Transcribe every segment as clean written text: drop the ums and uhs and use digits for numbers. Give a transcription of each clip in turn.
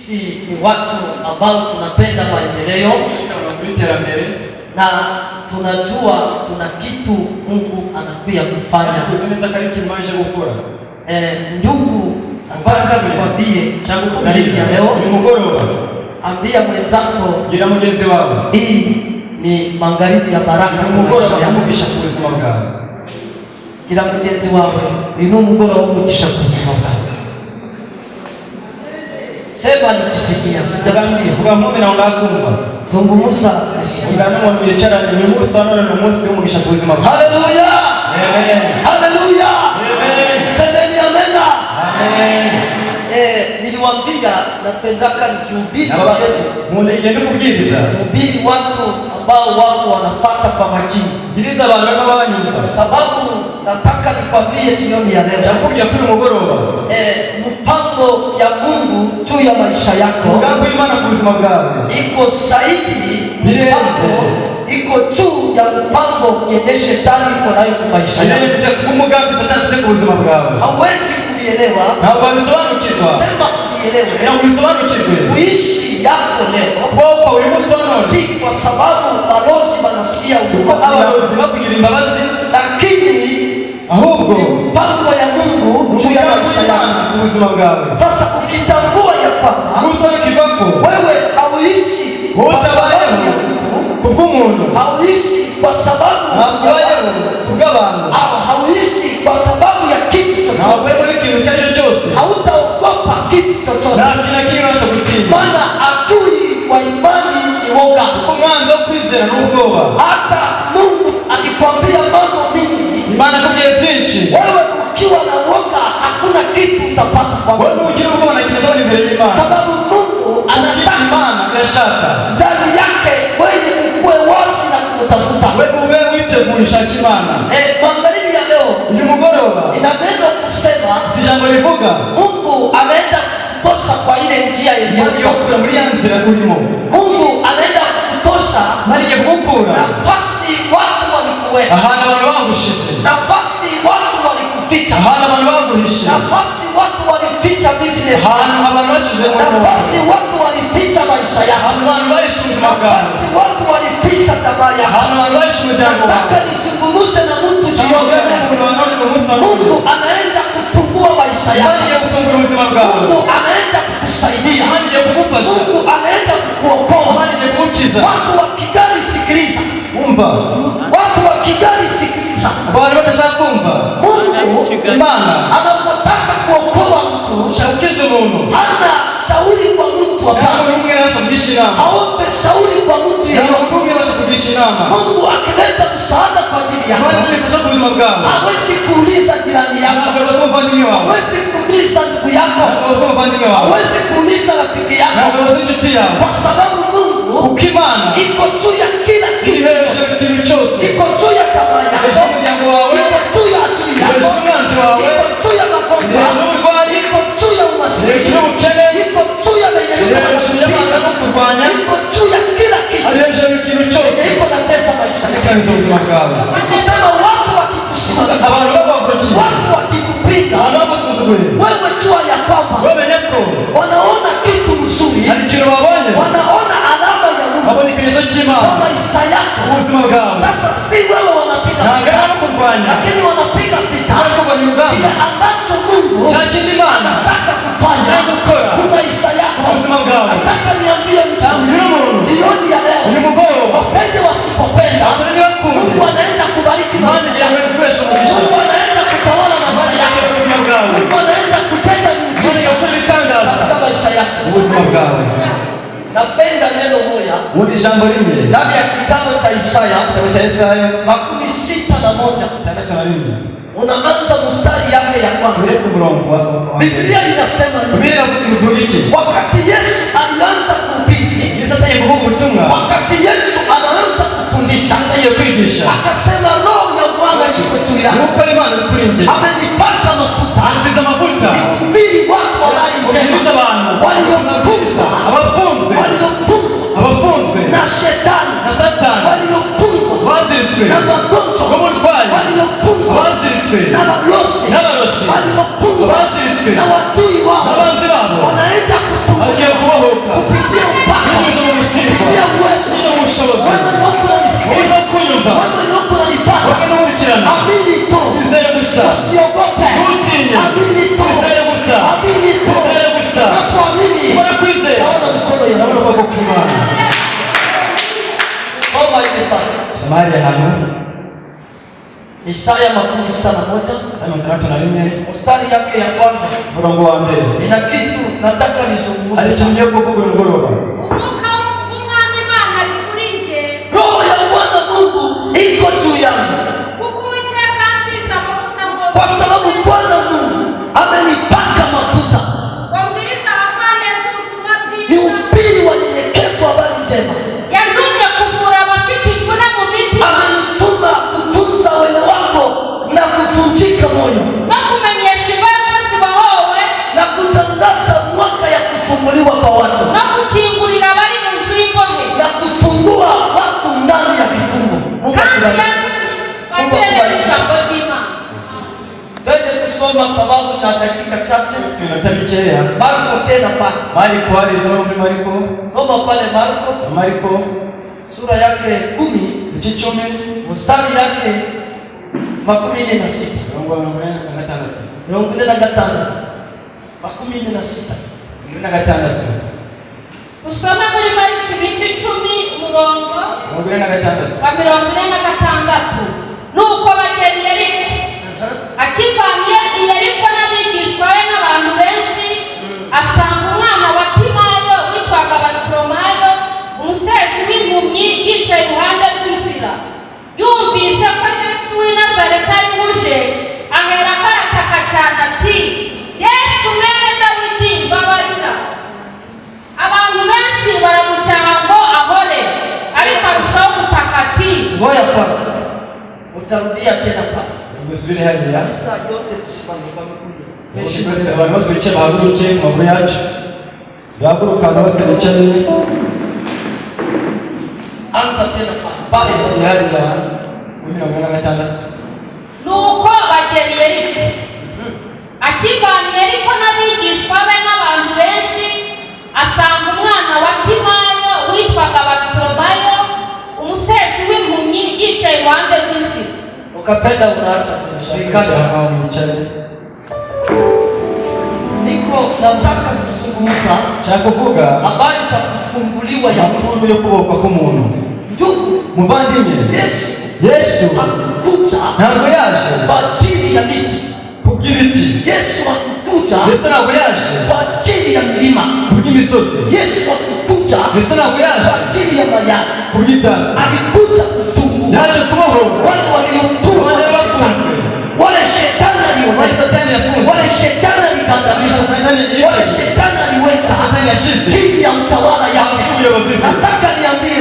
Sisi ni watu ambao tunapenda maendeleo na tunajua kuna kitu Mungu anakuja kufanya. Ndugu, nataka nikwambie karibu ya leo, ambia mwenzako hii ni magharibi ya baraka. Ila mgenzi wawe ino mugoro w'umugisha kuzima bwawe. Sema nikisikia, sitasikia. Kuba mimi naona kumva. Zungumza nisikie. Ngano mu bicara ni Musa none no munsi w'umugisha kuzima bwawe. Haleluya! Amen. Haleluya! Amen. Semeni amen. Amen. Niliwaambia napendaka nikihubiri munigende kubwiriza. Kuhubiri watu ambao wao wanafuata kwa makini. Biriza abantu n'abanyumva. Sababu nataka nikwambie jioni ya leo. Jambo ya kuri mugoroba. Mpango ya Mungu juu ya maisha yako. Mugambo Imana ku buzima bwawe. Iko zaidi mpango iko juu ya mpango yenye shetani iko nayo kwa maisha yako. Ndio kumugambi Satani afite ku buzima bwawe. Hauwezi kuelewa. Na ubisobanukirwa. Sema kuelewa. Na ubisobanukirwe. Uishi yako leo. Kwa ulimusono. Si kwa sababu balozi wanasikia uko abalozi bakugira imbabazi, lakini ahubwo mpango ya Mungu juu ya maisha yako ku buzima bwawe. Sasa ukitambua ya kwamba musonekirwako wewe hauishi utabayeho kubw'umuntu, hauishi kwa sababu abayeho kubw'abantu, hauishi kwa sababu ya kitu chochote, hawepo ikintu icyo ari cyo cyose, hautaogopa kitu chochote, nta kintu kibasha gutinya. Maana adui wa imani ni woga, umwanzi wo kwizera n'ubwoba. Hata Mungu akikwambia mambo mingi, Imana kubwiye byinshi, wewe ukiwa na woga hakuna kitu utapata kwa Mungu. wewe ugira ubwoba na kintu zabona imbere y'Imana, sababu Mungu anataka Imana irashaka ndani yake wewe ukue wazi na kumtafuta. wewe ube witeguye ushaka Imana. Magharibi ya leo uyu mugoroba ina neno kusema ijambo rivuga Mungu anaenda kutosha kwa ile njia yenyewe yokura muri ya nzira urimo. Mungu anaenda kutosha mariye kugukura nafasi watu walikuweka, ahantu abantu bagushije, nafasi watu walikuficha, ahantu abantu baguhishe, nafasi watu walificha business, ahantu abantu bashize mu nafasi watu walificha maisha yao, ahantu abantu bahishe ubuzima bwawe, nafasi watu walificha tamaa yao, ahantu abantu bahishe umuryango wawe. Nataka nisungumuse na mtu jioni. Mungu anaenda kufungua maisha yako, Mungu anaenda kukusaidia, Mungu anaenda kukuokoa. Watu wa Kigali sikiliza, watu wa Kigali sikiliza. Mungu anapotaka kuokoa mtu hana shauri kwa mtu, haombe shauri kwa mtu yeyote. Mungu akileta msaada kwa ajili yako hawezi kuuliza jirani yako, hawezi kuuliza ndugu yako, hawezi kuuliza rafiki yako, kwa sababu Mungu iko juu ya kila kitu, iko juu ya tamaa yako, iko juu ya adui yako, iko juu ya magonjwa, iko juu ya umaskini, iko juu ya iko juu ya kila kitu, iko na pesa maisha yako. Nikisema watu wakikusimama, watu wakikupiga, wewe jua ya kwamba wanaona kitu mzuri, wanaona alama ya Mungu kwa maisha yako. Sasa si wewe wanapiga vita, lakini wanapiga vita kile ambacho Mungu anataka kufanya kwa maisha yako. Nataka niambie mtu jioni ya leo, wapende wasipopenda, Mungu anaenda kubariki maisha yako, Mungu anaenda kutawala maisha yako, Mungu anaenda kutenda miujiza katika maisha yako. Napenda neno moja ndani ya kitabu cha Isaya 61. Unaanza mstari yake ya kwanza. Biblia inasema wakati Yesu alianza kuhubiri, wakati Yesu anaanza kufundisha, akasema Roho ya Bwana yuko juu yangu, amenipaka mafuta nihubiri watu habari njema, waliofungwa na shetani, waliofungwa na magonjwa, waliofungwa na malosi, waliofungwa na wadui wao, wanaenda kufunguliwa ko kw'Imana. Soma ile fasi. Samaria hano. Isaya 61 mstari yake ya kwanza. Murongo wa mbere. Ina kitu nataka nizungumze. Alitumia kuvuga ngoroba. Umwami Imana ari kuri nje. Roho ya Bwana Mungu iko juu yangu. Kwa sababu Bwana Mungu amenipaka mafuta. Ni ubiri wanyenyekevu habari njema. Amenituma kutunza wale wako na kuvunjika moyo. Na kutangaza mwaka ya kufunguliwa kwa watu. Na kufungua watu ndani ya vifungo. Twende kusoma sababu na dakika chache. Tunatabichea. Marko tena pale. Marko alisoma Marko. Soma pale Marko sura yake 10 mstari yake 16. Usome muri Marko ibice 10 umurongo wa 46. Nuko bagera i Yeriko. Akivanye i Yeriko n'abigishwa be n'abantu benshi, asanga umwana wa Timayo witwaga Bartimayo, umusezi w'impumyi, yicaye iruhande rw'inzira. Yumvise ko Yesu w'i Nazareti ari buje, aherako arataka cyane ati, Yesu mwene Dawidi mbabarira. Abantu benshi baramucyaha ngo ahore, ariko arushaho gutaka ati, ngoja kwanza utarudia tena pale. Ngusubiri hariya. Sasa yote tusimame kwa miguu. Bose abantu bose bicaye bahaguruke mu maguru yacu. Bahaguruka bose bicaye. Anza tena pale hariya. 16. Nuko bagera i Yeriko. Akivanye i Yeriko n'abigishwa be n'abantu benshi, asanga umwana wa Timayo witwaga Bartimayo, umusezi w'impumyi, yicaye iruhande rw'inzira. Ukapenda unaacha kushirikana kama mchele. Niko nataka kuzungumza cha kuvuga habari za kufunguliwa ya mtu yokuboka k'umuntu. Ndugu muvandimwe, Yesu hakuja ntabwo yaje kwa ajili ya miti kubw'ibiti. Yesu hakuja ntabwo yaje kwa ajili ya milima kubw'imisozi. Yesu hakuja ntabwo yaje kwa ajili ya mayani kubw'itanzi. alikuja kufungua yaje kubohora wale waliofungwa, wale shetani aliweka, wale shetani alikandamiza, wale shetani aliweka chini ya utawala yake. Nataka niambie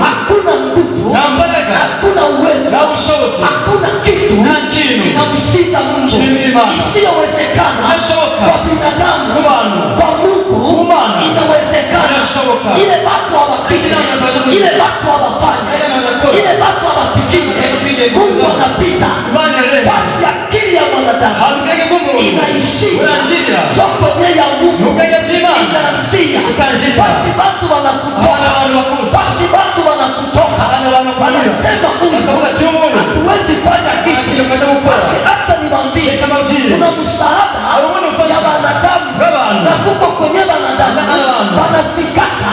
hakuna nguvu, hakuna uwezo, hakuna kitu inamshinda Mungu. Isiyowezekana kwa binadamu, kwa Mungu inawezekana. Ile watu hawafikiri, ile watu hawafanya, ile watu hawafikiri, Mungu anapita fasi ya akili ya mwanadamu inaishia topo ya Mungu inaanzia fasi watu wanakutoka, fasi watu wanakutoka, wanasema Mungu hatuwezi fanya kitu. Hata niwaambie kuna msaada ya wanadamu na kuko kwenye wanadamu wanafikaka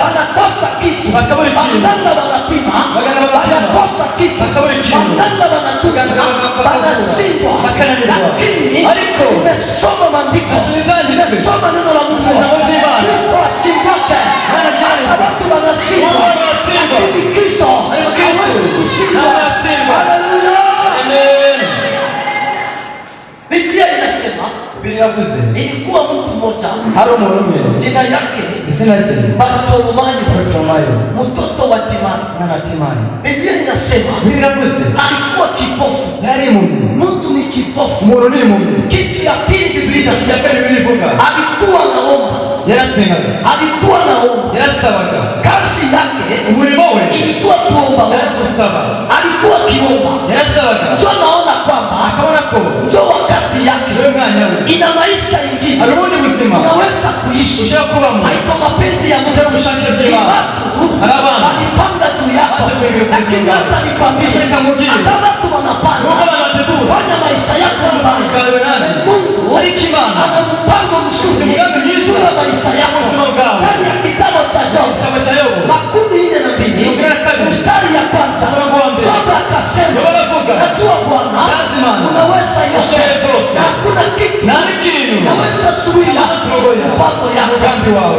wanakosa kitu, waganga wanapima wanakosa kitu, waganga wanatunza wanashindwa. Lakini nimesoma maandiko, nimesoma neno la Mungu, Kristo ashindake. Hata watu wanashindwa, lakini Kristo hawezi kushindwa. Haleluya. Biblia inasema ilikuwa mtu mmoja jina yake Bartimayo, mtoto wa Timayo. Biblia inasema alikuwa kipofu. Mtu ni kipofu. Kitu ya pili Biblia inasema alikuwa anaomba. Kazi yake ilikuwa kuomba. Alikuwa kiomba. Ndio naona kwamba ndio wakati yake ina maisha ingine unaweza kuishi. Haiko mapenzi ya Mungu, ni watu walipanga juu yako. Lakini hata nikwambie, hata watu wanapanga kufanya maisha yako mbaya, Mungu ana mpango mzuri juu ya maisha yako. Ndani ya kitabu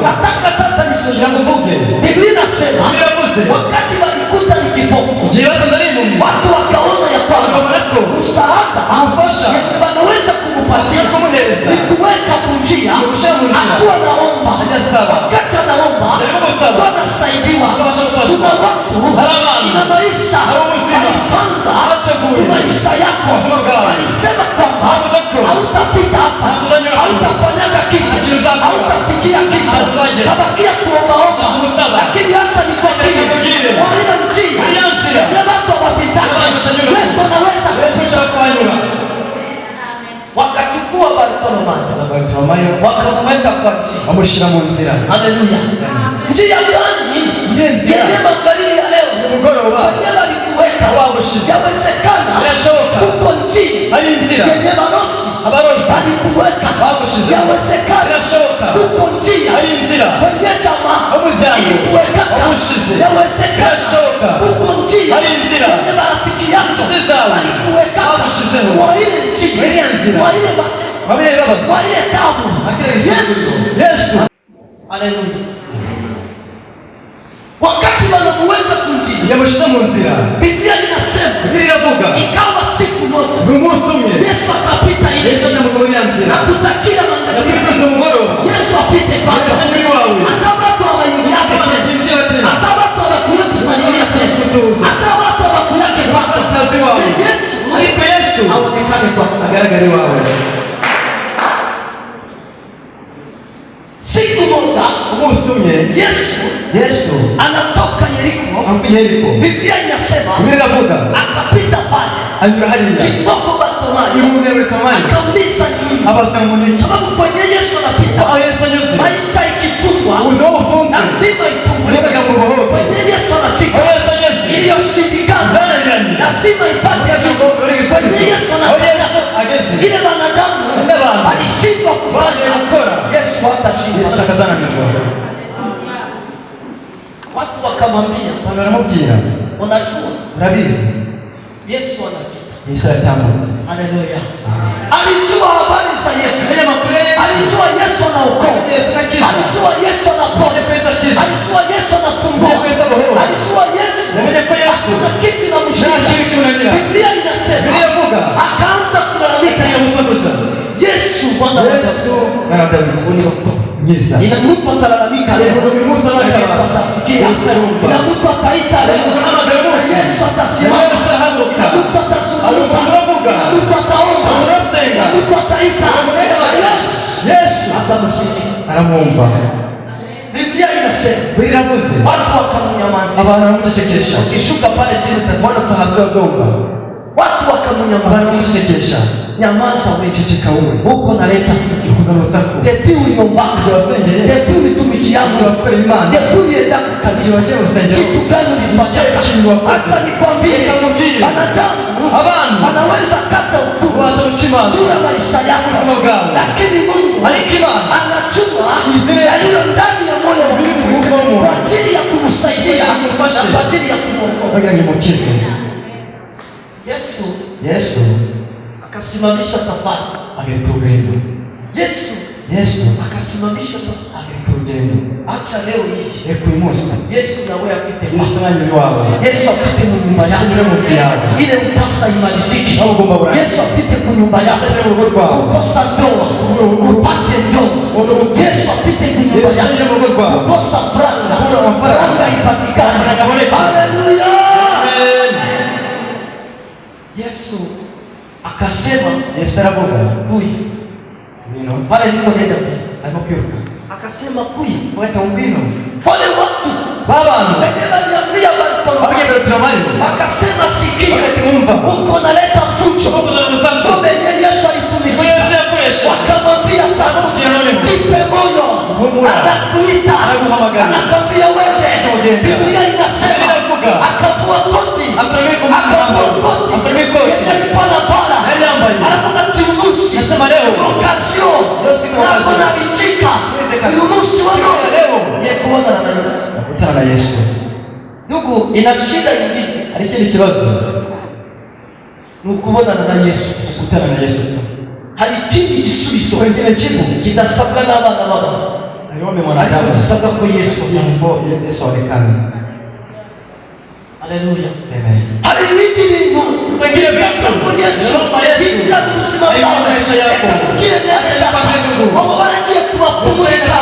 Nataka sasa nisome. Biblia inasema wakati walikuta ni kipofu, watu wakaona ya kwamba msaada wanaweza kumupatia ni kuweka kunjia akiwa naomba. Wakati anaomba akiwa nasaidiwa. Kuna watu ina maisha walipanga maisha yako, walisema kwamba hautapita hapa, hautafanyaga kitu, hautafikia kitu, tabakia kuombaomba. Lakini acha nikwambie, kwa ile njia ya watu wapitaka Yesu anaweza kuonyesha. Wakachukua Bartimayo wakamweka kwa njia. Haleluya. Njia gani? Yenye magharibi ya leo wenyewe alikuweka. Yawezekana kuko njia yenye marosi alikuweka. Yawezekana kuko njia wenye jamaa alikuweka. Yawezekana kuko njia yenye marafiki yako alikuweka. Kwa ile njia, kwa ile mateso, kwa ile tabu, Yesu. Haleluya. Wakati wanamuweka kunjia, Biblia inasema ikawa siku moja Yesu akapita ile na kutakia maangamizi. Yesu apite pale, hata watu hawaingiake tena, hata watu hawakuja kusalimia tena, hata watu hawakuyake paka. Yesu aonekane kwa siku moja. Yesu anatoka Yeriko. Biblia inasema akapita pale, kipofu Bartimayo akauliza nini? Sababu kwenye Yesu anapita maisha ikifungwa lazima ifunguliwe. Kwenye Yesu anafika iliyoshindikana lazima ipate. Kwenye Yesu anapita ile wanadamu alishindwa kufanya, Yesu hatashinda. Watu wakamwambia, unajua Yesu anapita. Haleluya. Alijua habari za Yesu. Alijua Yesu anaokoa. Alijua Yesu anaponya. Alijua Yesu anafungua. Alijua Yesu hakuna kitu kinamshinda. Biblia inasema akaanza kulalamika, Yesu Bwana wa Daudi. Ina mtu atalalamika leo, Yesu atasikia. Ina mtu ataita leo, Yesu atasimama. Ina mtu atazungumza, ina mtu ataomba, ina mtu ataita, Yesu atamsikia. Biblia inasema watu wakamnyamazia. Ukishuka pale chini utaona watu wakamnyamazia. Nyamaza wewe, huko naleta fujo. Depi uliombaka, depi ulitumikiana, depi ulienda kanisa, kitu gani ulifanya? Acha nikwambie, wanadamu anaweza kata hukumu juu ya maisha yako, lakini Mungu anajua yaliyo ndani ya moyo wa mtu kwa ajili ya kumsaidia na kwa ajili ya kumwokoa. Yesu akasimamisha safari. Yesu akasimamisha safari. Acha leo hii Yesu na wewe apite. Yesu apite nyumba yako. Ile utasa imalizike. Yesu apite kwa nyumba yako. Ukosa ndoa, upate ndoa. Yesu apite kwa nyumba yako. Ukosa franga ipatikane. Haleluya. Yesu akasema pale niko nenda akasema wale watu waliambia Bartimayo akasema sikia, uko naleta fujo kumbe Yesu alitumikisha. Wakamwambia sasa jipe moyo, anakuita anakwambia wewe. Biblia inasema akavua koti alikuwa na vala anafuka tiumusi okasio nakona vichika tiumusi wano yekuona na Yesu. Ndugu, ina shida nyingine, alikini kibazo nukubona na Yesu halitini gisubizo wengine chibu kidasabwa n'abana baba Aliombe mwanadamu alisaka kwa Yesu. Yesu aonekane. Haleluya. Amen. Haleluya. Wengine vitu kwa Yesu. Bila kusimama maisha yako. Kile neno kwa Mungu. Wabariki kwa kufunika.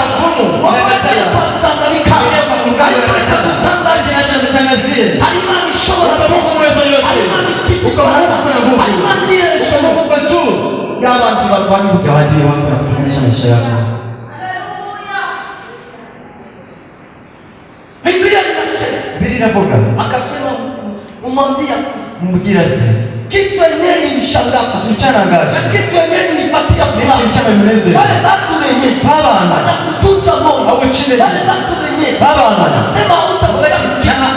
Wabariki kwa kutangalika. Wabariki kwa kutangaza acha Halimani shoma na kuweza yote. Halimani siku kwa Mungu. Halimani shoma kwa juu. Gawa nzima kwa Mungu. Zawadi wangu na kudumisha maisha yako. Biblia inasema. Biblia inapoka. Akasema umwambia Mumugiraze. kitu yenyewe nilishangaza. Mchanangaza. Kitu yenyewe nilipatia furaha. Mchanangaze. Wale watu wenyewe. Baba wanakuvuta moyo. Au chini. Wale watu wenyewe. Baba wanasema utafanya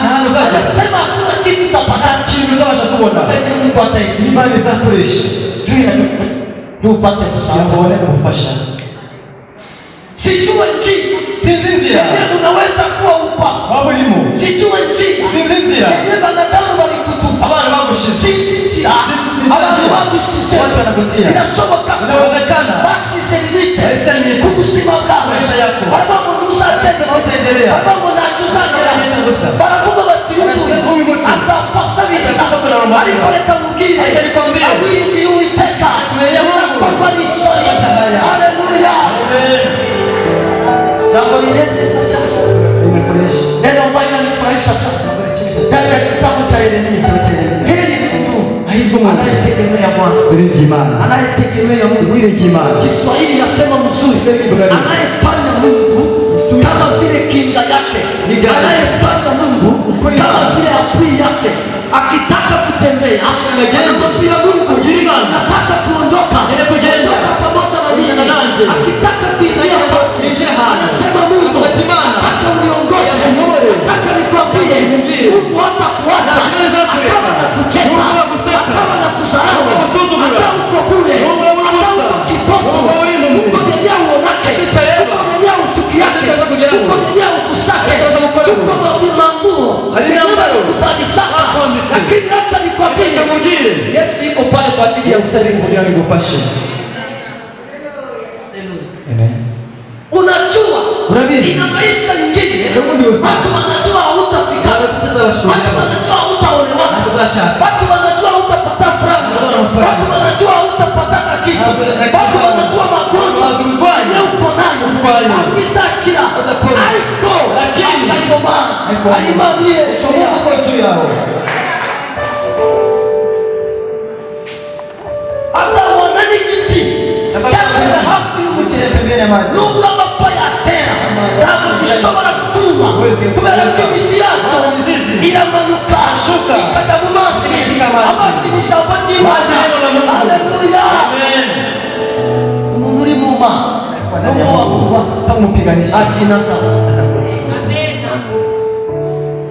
na hanuzaje. Wanasema hakuna kitu utapata. Kimuza washatubona. Mungu ataidi. Imani za kureshi. Tupate msaada. Yaone kufasha. Sijue njia. Sinzinzia. Unaweza kuwa upa. Wabo limo. Sijue njia. Sinzinzia. Wanadamu walikutupa. Abana bagushize. Sinzinzia. Abana bagushize. Watu wanakutia. Inashoboka. Inawezekana. Basi selite. Haitani kukusimama maisha yako. Baba munusa tena utaendelea. Baba munajuza tena. Baravuga bati yuko. Asa pasabisa. Alikoleta mugire. Alikwambia. Awindi uiteka. Kwa ni soya. Haleluya. Amen. Jambo linese sasa. Nimekureshi. Neno ambalo linanifurahisha sasa. Ndani ya kitabu cha Yeremia. Hili mtu anayetegemea Bwana. Biringimana. Anayetegemea Mungu. Biringimana. Kiswahili nasema mzuri. Anayefanya Mungu kama vile kinga yake. Anayefanya Mungu kama vile apui yake. Akitaka kutembea, anamwambia Mungu, nataka kuondoka. Ondoka pamoja na mimi. Akitaka kuingia nafasi, anasema Mungu, nataka uniongoze. Nataka nikwambie, Mungu hatakuacha. Akawa na kucheka, akawa na kusahau, hata uko bure, hata uko kipofu, uko mwenyewe uonake, uko mwenyewe ufikiake, uko mwenyewe ukusake, uko manguo, kufanya sana. Lakini acha nikwambie, Yesu yuko pale kwa ajili ya usaidizi. Unajua, ina maisha nyingine. Watu wanajua hautafika. Watu wanajua hautaolewa. Watu wanajua hautapata franga. Watu wanajua hautapata kitu. Watu wanajua magonjwa yenye uko nayo. Kabisa kila. Aliko. Alimamie. Asa wanani kiti. Chakwe na hafi umute. Lunga mapaya tena. Damu kishobora kuma. Kubera kimisi yako. Ila manuka. Ikatabu masi. Amasi nishabati imana. Haleluya. Umumuri muma. Mungu wa muma. Tamupiganisha. Ajinasa.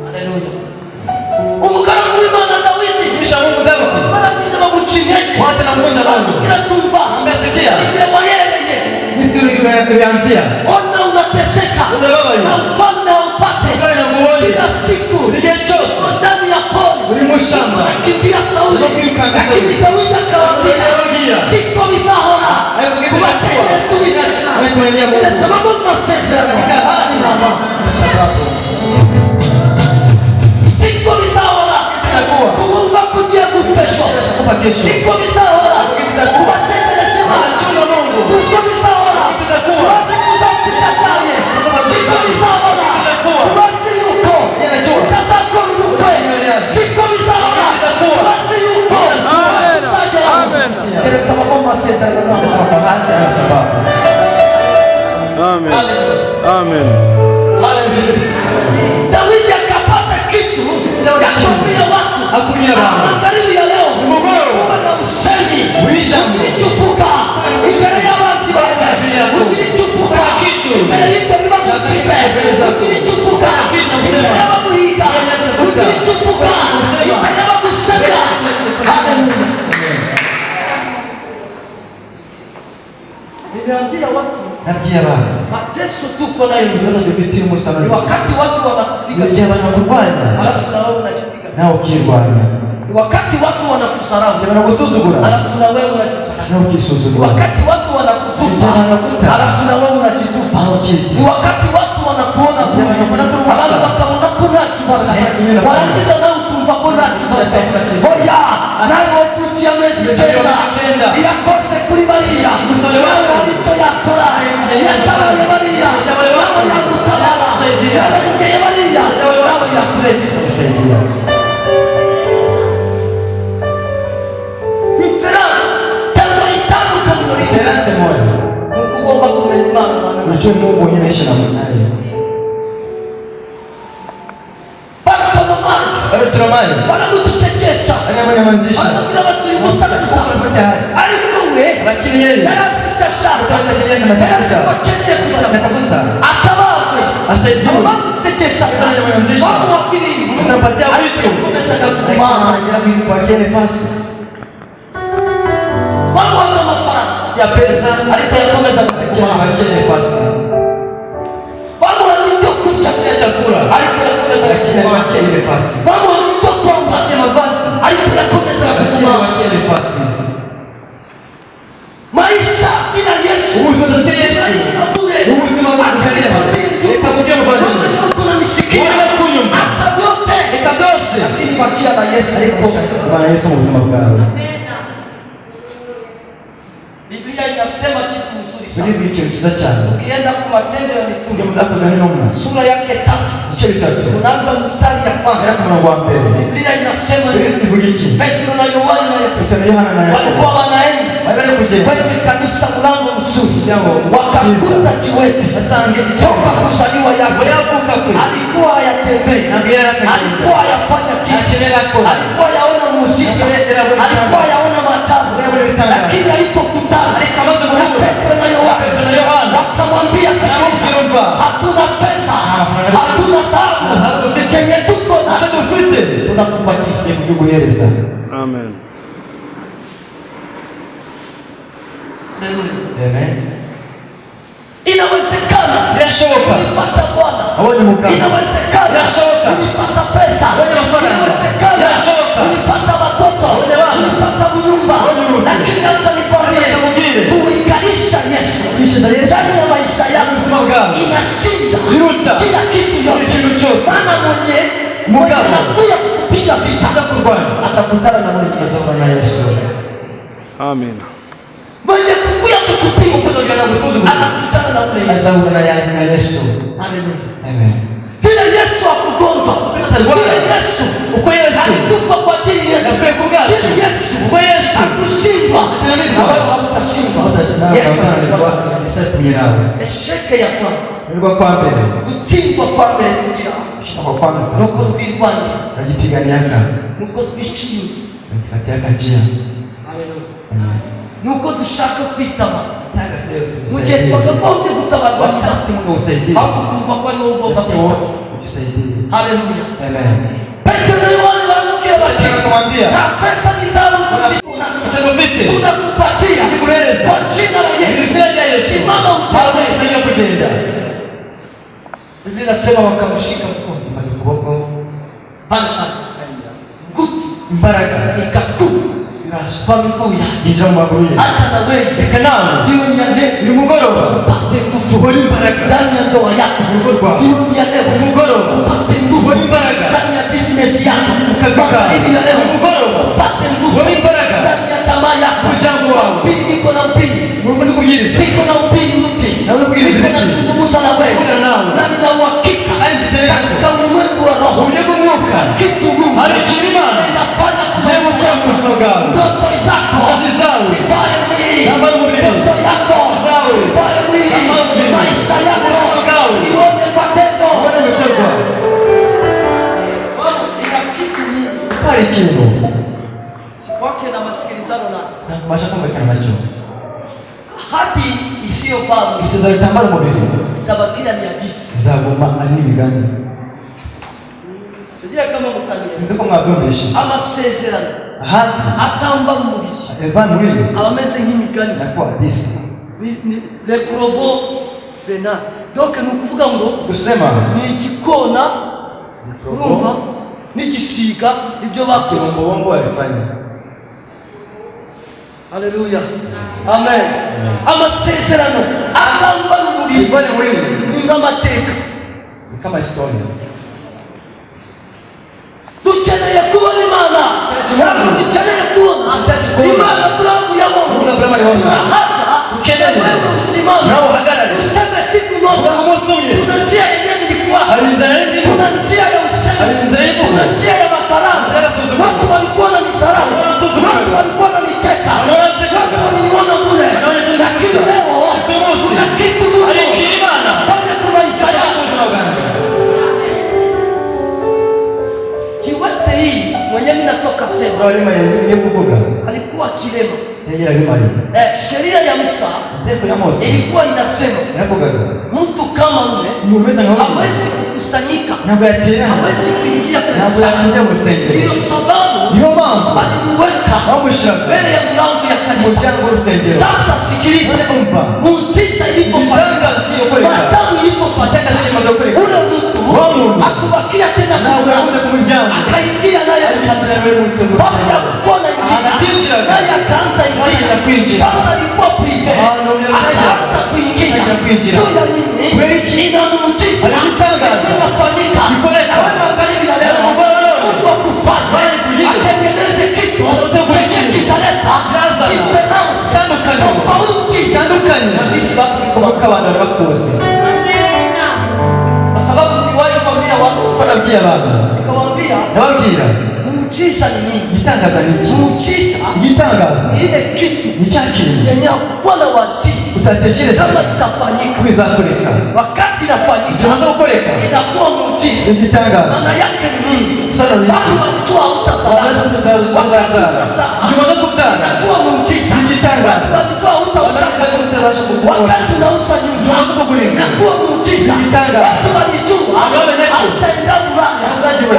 Haleluya. Umugaragu w'Imana Dawidi. Misha Mungu Dawidi. Anabisha mabuchinyeji. Watu na mvunja Mungu. Ila tumva. Umesikia? Ile mayeleye. Misiri kuanzia. Ona unateseka. Na mfalme haupate. Kila siku. Ndani ya pori. Anakimbia Sauli. Lakini Dawidi akawaambia, siko misahora. Kuwatende zuida. Ile sababu masese. Siko misahora. Kuumba kujia kupesho. Siko misahora. Kuwatende sema. Siko misahora. Kuwasi kuzapita kanye. Siko misahora. Kuwasi yuko. Utazako mkwe. Siko misahora. Kuwasi yuko. Amen. Kile sababu masese. Amen. Amen. Dawidi akapata kitu ya kuambia watu. Magharibi ya leo. Kuna msemi. Ukilitufuka. Mbele ya watu wale. Ukilitufuka. Mbele ya watu wale. Ukilitufuka. Mbele ya watu higa. Ukilitufuka. Mbele ya watu sema. Haleluya. Nimeambia watu. Nabia bana. Mateso tuko nayo Ni wakati watu wanakupiga. Ndio wanakukwanya. Alafu na wewe unajipiga. Nao kirwana. Wakati watu wanakusarau, alafu na wewe unajisarau. Wakati watu wanakutupa, alafu na wewe unajitupa. Ni wakati watu wanakuona alafu wakaona kuna kibasa. Wanaanza na kumpa kuna kibasa. Oya, nayo wafutia mezi tena. Yakose kulibalia. Wale walichoyakora. Yatawa ya Maria. Wale ya kutabara. Wale ya Maria. Wale ya kuleta. Unajua Mungu mwenyewe anaishi na mwanae. Bartolomai. Wanakuchekesha. Anamwanzisha. Kila watu yumusana kusana. Alikuwe. Lakini yeye. Anasitasha. Atawawe. Asaidiwe. Sitasha. Anamwanzisha. Unapatia vitu. Kwa kile pasi. Mambo ya mafara ya pesa alipoyakomeza kwa kile nafasi. Mambo yalivyokuja kwa chakula alipoyakomeza kwa kile nafasi. Mambo yalivyokuwa kwa mavazi alipoyakomeza kwa kile nafasi. Maisha bila Yesu, uzima Yesu, uzima wa milele. Itakuja mbali. Kuna misikia kunywa hata yote ikadose. Lakini bakia na Yesu alipo. Bwana Yesu uzima bwana. Biblia inasema kitu mzuri sana. Ukienda kwa Matendo ya Mitume sura yake 3 unaanza mstari ya kwanza. Biblia inasema Petro na Yohana walikuwa wanaenda kwenye kanisa mlango mzuri, wakakuta kiwete toka kuzaliwa yake. Alikuwa hayatembei, alikuwa hayafanya kitu, alikuwa yaona muujiza, alikuwa yaona maajabu, lakini alipokutana na Petro na Yohana wakamwambia, sikiliza, hatuna pesa, hatuna dhahabu, chenye tuko nacho tunakupatia kukueleza. Amen. Amen. Inawezekana ulipata Bwana, inawezekana ulipata pesa, inawezekana ulipata watoto, ulipata nyumba, lakini acha nikwambie, kuikalisha Yesu ndani ya maisha yako inashinda kila kitu yote. Sana mwenye anakuja kupiga vita atakutana na mwenye na Yesu. Amen. Mwenye kukuya kukupiga anakutana na mwenye na Yesu. Amen. Vile Yesu akugonga, vile Yesu alikufa kwa ajili yetu, vile Yesu akushindwa, wewe hautashindwa. Esheke ya kwanza, kuchindwa kwa mbele tugira, nuko twirwanya, nuko twishinze, nuko dushaka kwitaba. Mugihe twakagombye gutabarwa hakukumva ko ari wowe ugomba kwitaba. Haleluya. Petro na Yohana baramubwira bati, na pesa ni zawe tunakupatia kwa jina la Yesu, simama upawe. Biblia inasema wakamshika mkono nguvu baraka ikakuja kwa miguu yake. Acha na wewe jioni ya leo upate nguvu ndani ya ndoa yako. Jioni ya leo upate nguvu ndani ya business yako. Jioni ya leo upate nguvu ndani ya tamaa yako. Pili niko na mpini, siko na mpini mti, niko na zungumza na wewe, nami na uhakika katika ulimwengu wa roho kitu Mungu inafanya ndoto zako zifae mwili, ndoto yako zifae mwili, maisha yako ione kwa tendo. Ina kitu mingi sikwake na masikilizano na hadi isiyofaa itabakia ni hadithi. Sijui kama mtani amasezerano atamba mubiri abameze nk'imigani le probo bena. Donc nukuvuga ngo ni igikona urumva n'igisiga ibyo bakoze bombo walifanya. Haleluya. Amen. Amasezerano atangwa muri ni nk'amateka, ni kama historia. Dukeneye kubona Imana, dukeneye kubona Imana. Abrahamu yabonye hata wewe usimame na uhagarare, useme siku moja kuna njia yenyewe ilikuwa, kuna njia ya usemi, kuna njia ya masalamu. Watu walikuwa na misalamu, watu walikuwa na micheka, watu waliniona bure, lakini leo kuna kitu Mungu pande kwa maisha yako. Kiwete hii mwenye mimi natoka sema alikuwa kilema. Sheria ya Musa ilikuwa inasema mtu kama ule hawezi kukusanyika, hawezi kuingia kanisani. Ndio sababu alimuweka mbele ya mlango ya kanisa. Sasa sikiliza, muujiza ilipofanyika, maajabu ilipofanyika, ule mtu hakubakia tena kumjia, akaingia naye kanisani. Basi hakuwa na ingia naye akaanza ingia. Sasa alikuwa prive, akaanza kuingia juu ya nini? Ina muujiza inafanyika. Na wewe magharibi na leo Mungu akufanya atengeneze kitu kitaleta difference tofauti kabisa. Watu abantu bakuzi, kwa sababu niliwahi kuambia watu, wanamjia baba, nikawaambia nawajira muujiza ni nini? Gitangaza ni iki? Muujiza gitangaza ile kitu ni cyakiri yenye Bwana wazi utatekereza kama itafanyika, bizakoreka, wakati inafanyika kimaze gukoreka inakuwa muujiza. Gitangaza maana yake ni nini? Sana ni watu walitoa utazaa, kimaze kuzana inakuwa muujiza. Gitangaza watu walitoa utazaa, wakati unauza nyumba inakuwa muujiza. Watu walijua hautaenda Ulaya,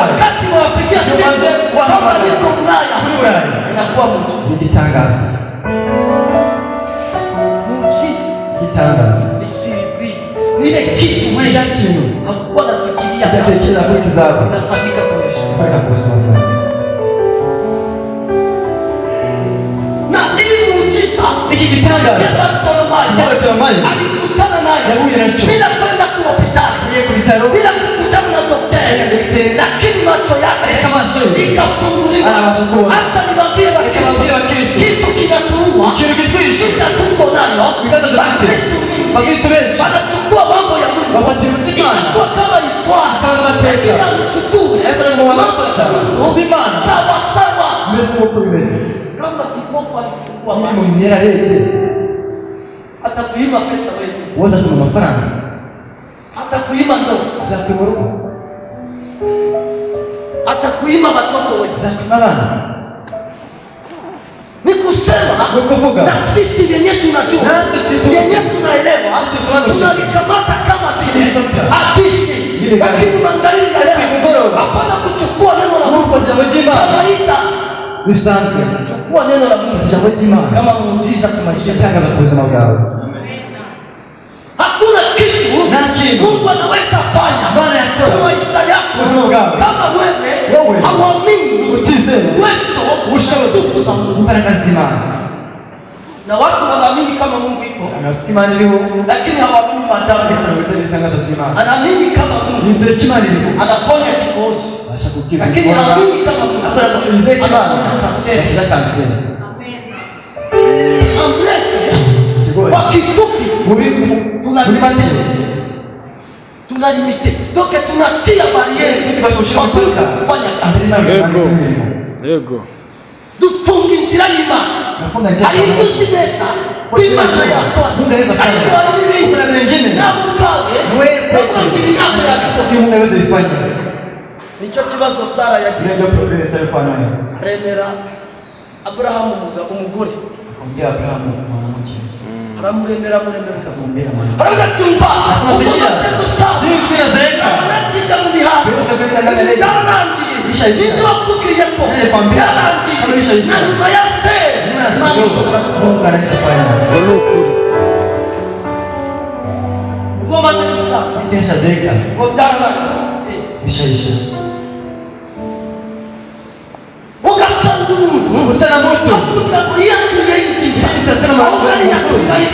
wakati wapigia simu kama niko Ulaya inakuwa muujiza. Gitangaza Muujiza gitangaza ni surprise, ni ile kitu wewe hakuwa nafikiria yatekera kuri kizaba inafanyika kesho. kwenda kusoma Na hii muujiza ikigitangaza alikutana naye bila kwenda kwa hospitali, bila kukutana na daktari, lakini macho yake ikafunguliwa. Acha niwaambie Wakristo, kitu kinatuua, shida tuko nayo. Wakristo wengi wanachukua mambo ya Mungu inakuwa kama historia, lakini hamchukui sawa sawa. Kama kipofu alifungua macho, atakuima pesa wewe, woza tuma mafaranga, atakuima ndoa, zakwimuru, atakuima watoto wewe, zakwimabana. Ni kusema na sisi yenye tunajua, yenye tunaelewa, tunalikamata kama vile atisi. Lakini magharibi ya leo hapana kuchukua neno la Mungu kwa kawaida. Bisanzwe chukua neno la Mungu kama muujiza kwa maisha tangaza kuweza bwawe. Hakuna kitu Mungu anaweza fanya kwa maisha yako kama wewe hauamini uwezo ushozo za Mungu. Mbona zima na watu wanaamini kama Mungu yuko, anasikia leo lakini hawaamini maajabu anaweza kutangaza zima. Anaamini kama Mungu ni kimani leo anaponya kikohozi, ashakukiza, lakini haamini kama Mungu anaponya kimani za kansa. Amen. Kwa kifupi tunalimite toke tunatia bariere kufanya kazi. Yego. Dufunga inzira y'Imana. Ayitusi neza kw'imacho yako. Alikuwa nini? Na ukawe wewe ntabwo yabikora. Unaweza ifanya. Nicho kibazo Sara yagize. Ndio problem Sara kwa nayo. Aremera Abrahamu umugore. Ambia Abrahamu mwanamke. Aramuremera akamwambia mwana. Aramutumva. Asasikia. Sina zaeka. Anatika mbiha. Ndio kukiye ko. Na nyuma ya se. Mungu anafanya. Ngoma za kisasa. Sisi zaeka. Ngoma Ishaisha. kutana moto kugira ngo yatuye injiza ahubwo yatuye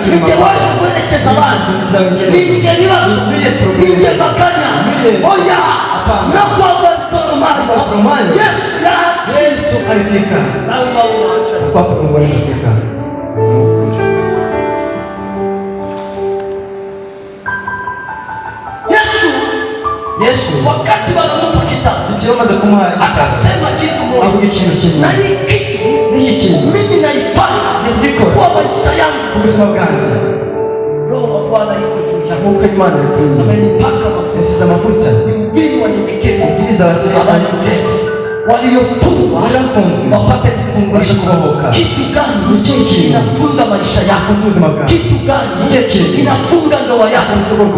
ningewasha kuelekeza abantu ningebibazo ningebaganya oya na kwamba Toromayo Yesu alifika naomba uache kwa kuongoza fika. Yesu wakati wanampa kitabu nikiomba kumha akasema kitu moja, avuge ikintu kimwe, na hii kitu ni iki mimi naifanya niko kwa maisha yangu, ubuzima bwangu. Roho wa Bwana yuko juu yangu, Mungu Imana yuko amenipaka mafuta ili wanyenyekevu ngiriza watu waliofungwa wapate kufungwa. Kitu gani inafunga maisha yako? Kitu gani inafunga ndoa yako?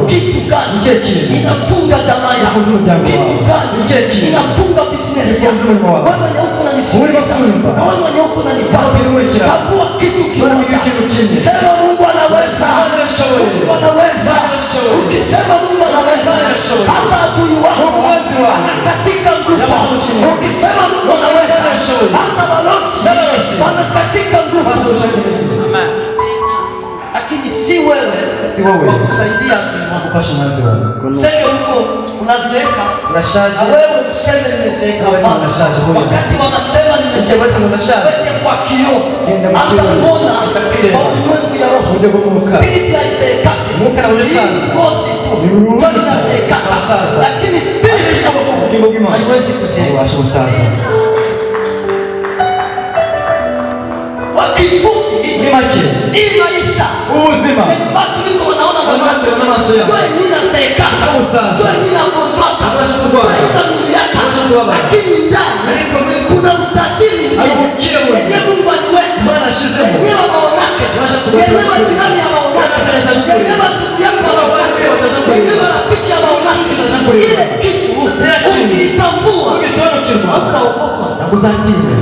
Kitu gani inafunga jamaa yako? Kitu gani inafunga business yako? Wewe ni uko unanisikiliza na wewe ni uko unanifuata, tambua kitu kimoja, sema Mungu anaweza, Mungu anaweza. Ukisema Mungu anaweza, hata adui wako anakatika nguvu. Ukisema Mungu anaweza, hata balozi wanakatika nguvu. Lakini si wewe kusaidia kupasha mwanzo wako. Sema huko unazeeka, unashaje, wewe useme nimezeeka. Wakati wanasema nimezeeka, wewe kwa kioo anza kuona kwa ulimwengu ya roho. Spirit haizeeka, ngozi tu inazeeka, lakini spirit ya roho haiwezi kuzeeka. Kwa kifupi hii maisha uzima watu niko wanaona na macho yao, nini nazeeka, nini nagondoka, nini nanumiaka, lakini ndani kuna utajiri yenye Mungu aliweka, yenye waonake, yenye majirani hawaonake, yenye ndugu yako hawaonake, yenye marafiki hawaonake. Ile kitu ukiitambua hautaogopa na kuzatile,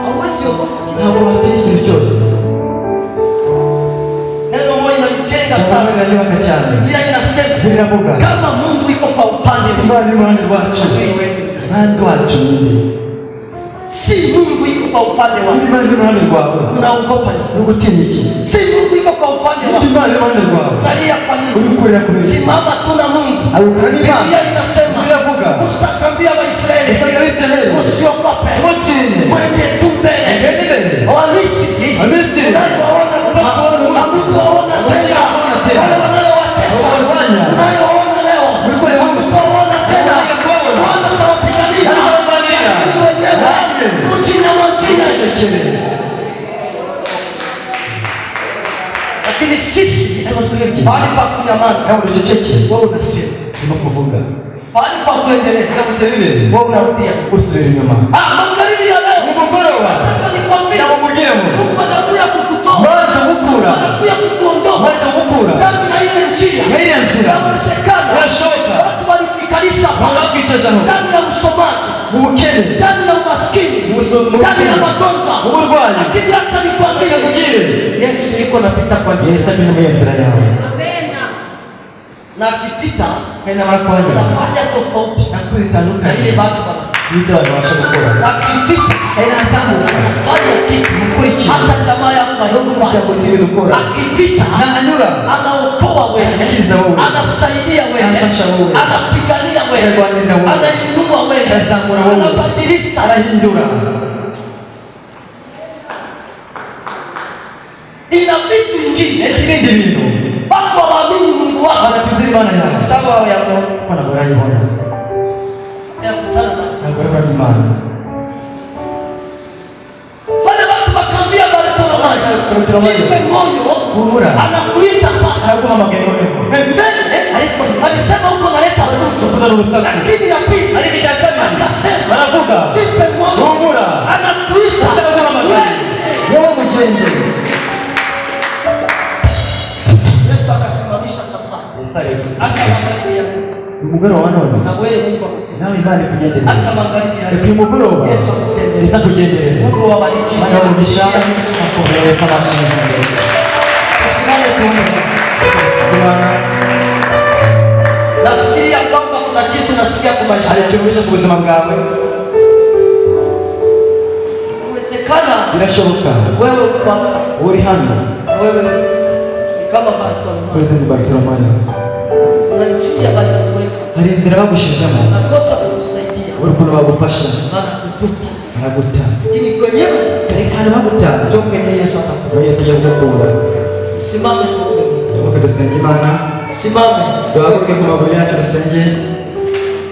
hauwezi ogopa. hauwatili kitu chose. Neno moja linamjenga sana. Biblia inasema kama Mungu yuko kwa upande wacu, manzi wacu nini? Si Mungu yuko kwa upande wako, unaogopa nini? Si Mungu yuko kwa upande wako, unalia kwa nini? Simama tu na Mungu. Biblia inasema usakambia Waisraeli usiogope, mwende tu mbele. Wamisri unayowaona hamutaona tena, wale wanaowatesa unayoona leo hamutaona tena. Bwana atawapigania wenyewe mjina majina. Lakini sisi pahali pa kunyamaza wewe unasema, pahali pa kuendelea wewe unarudia. Magharibi ya leo nataka nikwambie Mungu anakuja kukutoa, anakuja kukuondoa ndani ya ile njia inawezekana. Watu walikalisha ndani ya usomaji, ndani ya umaskini, ndani ya magonjwa, lakini hata nikwambie Yesu yuko napita kwa njia na akipita anafanya tofauti na ile watu wanafanya. Akipita anafanya kitu hata jamaa yako hayofanya. Akipita anaokoa wewe, anasaidia wewe, anapigania wewe, anainua wewe, anabadilisha. Ina vitu vingine watu hawaamini Mungu wao kwa sababu wale watu wakaambia Bartimayo, jipe moyo, anakuita sasa. Alisema huko naleta fruto, lakini ya pili akasema jipe moyo, anakuita Yesu akasimamisha safari. Akamwangalia umugoro wa none na wewe Mungu akutendea. Nawe Imana ikugenderera. Acha magharibi ya ukimugoroba Yesu akutendea. Yesu akugenderera. Mungu awabariki. Mana umugisha akohereza amashinzi yose. Usimame tuombe. Nafikiria kwamba kuna kitu nasikia kwa maisha. Alichomisha ku buzima bwawe. birashoboka wewe kwamba uri hano wewe ni kama Bartimayo. kwezi ni Bartimayo. Unanichukia Bartimayo. Hari inzira bagushizemo Nakosa kukusaidia. uri kuno bagufasha Maana kutupa. baraguta. Ili kwenyewe Rekana baguta. ndio kwenye Yesu atakupa. Yesu ajya kugukura. Simame tuombe. Tuko dusenga Imana. Simame. Tuhaguruke ku maguru yacu dusenge.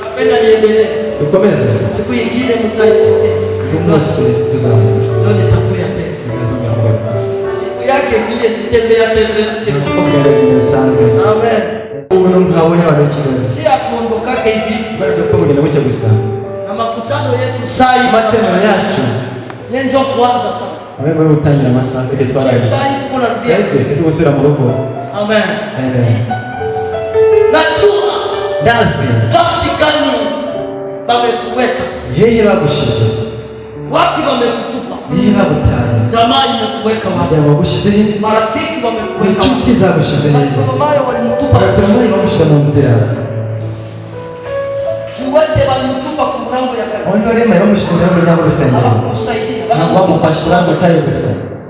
Napenda niendelee. Dukomeze. Siku nyingine mtaipokea. Umunsi tuzaza. Ndio nitakuya tena. Siku yake mie sitembea tena. Kumgare bisanzwe. Amen. Ubu ntabonye abakirere. Si atuondokake hivi. Bari ko kugenda gutya gusa. Na makutano yetu sai Matendo yacu. ndio kuanza sasa. Wewe utangira amasaha kete twaraje. Sai kuna rudia. Ete gusura mu rugo. Amen. Amen. Najua Ndazi. fasi gani wamekuweka. Yeye bagushize. Wapi wamekutupa? Yeye bagutaye. Jamaa imekuweka wapi? Ya bagushize. Marafiki wamekuweka wapi? Inshuti zagushize. Bartimayo walimtupa. Bartimayo bamushira mu nzira. Kiwete walimtupa kwa mlango ya kanisa. Wao wale bamushira mu nyambo rusenge. Hawakusaidia. Ntabwo bamufashira gutaye gusa.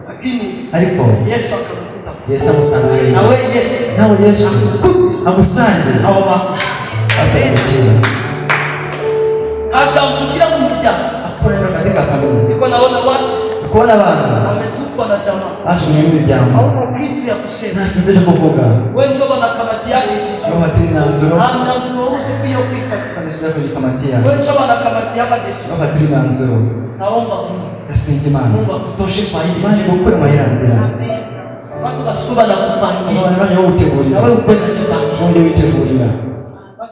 Lakini Ariko Yesu akamkuta. Yesu amusanga. Na wewe Yesu. Nawe Yesu amusange. Hao wako. Asabikira. Ashamkujira mu muryango. Akorera katika familia. Niko naona watu Kuona abantu wametupwa na jamaa. ashimye mu miryango. Hauna kitu ya kusema. Ntakize cyo kuvuga. Wewe ndio bana kamati yake sisi. Yo hatiri nanzuro. Hamna mtu wowote hiyo kisa. Kanisa kwenye kamati ya. Wewe ndio bana kamati yake sisi. Yo hatiri nanzuro. Naomba Mungu. Yasinge Imana. Mungu akutoshe kwa hili. Maji gukora mahera nzira. Watu basikuba na kupangia. Abantu baje Na gutegurira. wewe ukwenda jipangia. Muje witegurira.